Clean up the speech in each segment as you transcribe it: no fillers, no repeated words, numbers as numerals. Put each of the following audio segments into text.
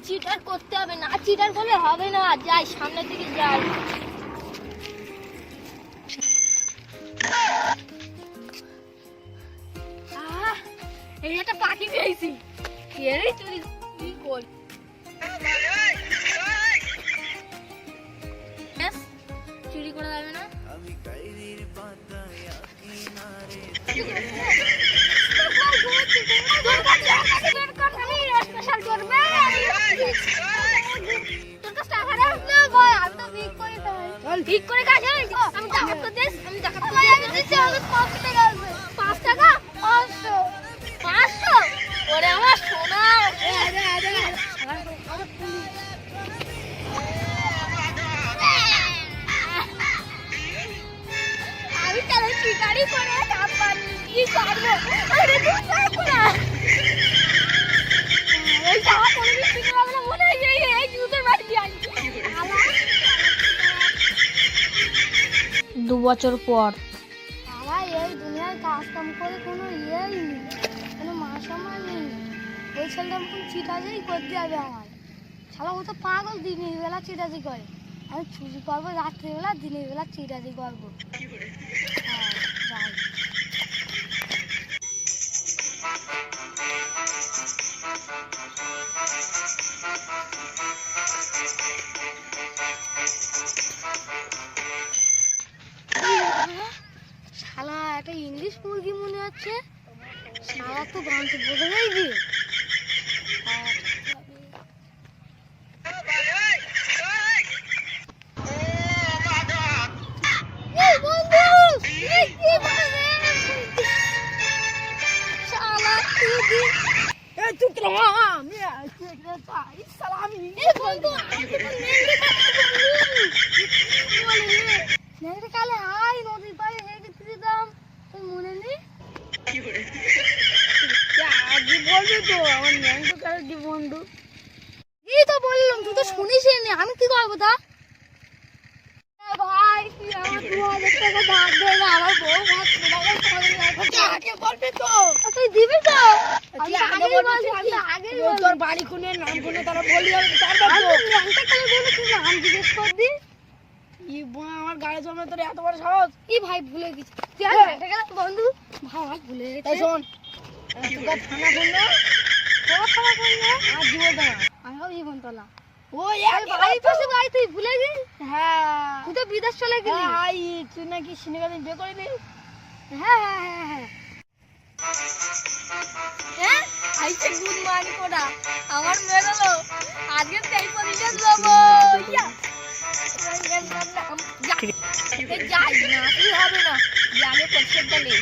Cheater করতে হবে না, চিটার করলে হবে না। যাই সামনের দিকে যাই। এই একটা পাখি পেয়েছি, এরই চুরি কি করি। চুরি করা যাবে না। ঠিক করে কাজ হয়। আমি টাকা তো দেশ, আমি টাকা তো দিচ্ছি। আমি 5 টাকা আসবে। 5 টাকা 500 500 ওরে আমার সোনা। আমি তাহলে শিকারি করে তারপর কি করবো? আরে তুই থাকো না। এই টাকা করে বিক্রি হবে না মনে হয়। এই জুতোর বাড়ি দিয়ে আনি। 2 বছর পর আমার এই দুনিয়ার কাজ কাম করে কোনো ইয়েই নেই, কোনো মাসামার নেই। ওই ছেলেটা মতন চিটাজি করতে হবে আমার। শালা ও তো পাগল, দিনের বেলা চিটাজি করে। আমি চুরি করবো রাত্রিবেলা, দিনের বেলা চিটাজি করবো। শালা একটা ইংলিশ মুরগি মনে হচ্ছে। শালা তো গানটা বোঝা যায় কি? কালে হাই নদীর পাড়ে হেঁটে ফিরতাম, তোর মনে নেই? আগে বলবি তো আমার ন্যাংটো কারো কি বন্ধু। এই তো বললাম, তুই তো শুনিস নি। আমি কি করবো তা? ভাই তুই আমার 2000 টাকা ধার দে না, আমার বউ ভাত আগে বলবি তো। তুই দিবি তো? আমি আগে বলছি, আমি আগে তোর বাড়ি খুনে নাম খুনে তারা বলি তারপর তো ন্যাংটা কালে বলে তুই নাম জিজ্ঞেস করবি। ই বোন আমার গায়ে জমে তোর এত বড় সাহস। ই ভাই ভুলে গেছি। তুই আর ন্যাংটা কালে বন্ধু ভাই ভুলে গেছি। এই শোন, তুই থানা খুললে থানা খুললে আর জীবন না, আমিও জীবন তোলা। ওই ভাই পাশে ভাই তুই ভুলে গেছিস? হ্যাঁ, তুই তো বিদেশ চলে গেলি। ভাই তুই নাকি সিনেমাতে বিয়ে করে নি? হ্যাঁ হ্যাঁ হ্যাঁ হ্যাঁ হ্যাঁ। আইছে গুড মর্নিং কোডা আমার মেরলো আজকে তেই পরিচয় দেবো। ইয়া যাই না, কি হবে না, আগে পরিচয়টা নেই।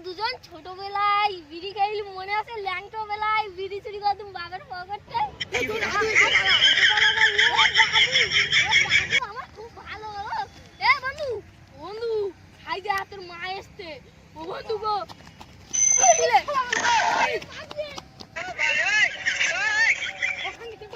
দুজন ছোটবেলায় বিড়ি খাইলি মনে আছে? ল্যাংটো বেলায় বিড়ি চুরি করতাম বাবার পকেটে। আমার খুব ভালো। এ বন্ধু বন্ধু খাই যা, তোর মা এসছে। ও বন্ধু গো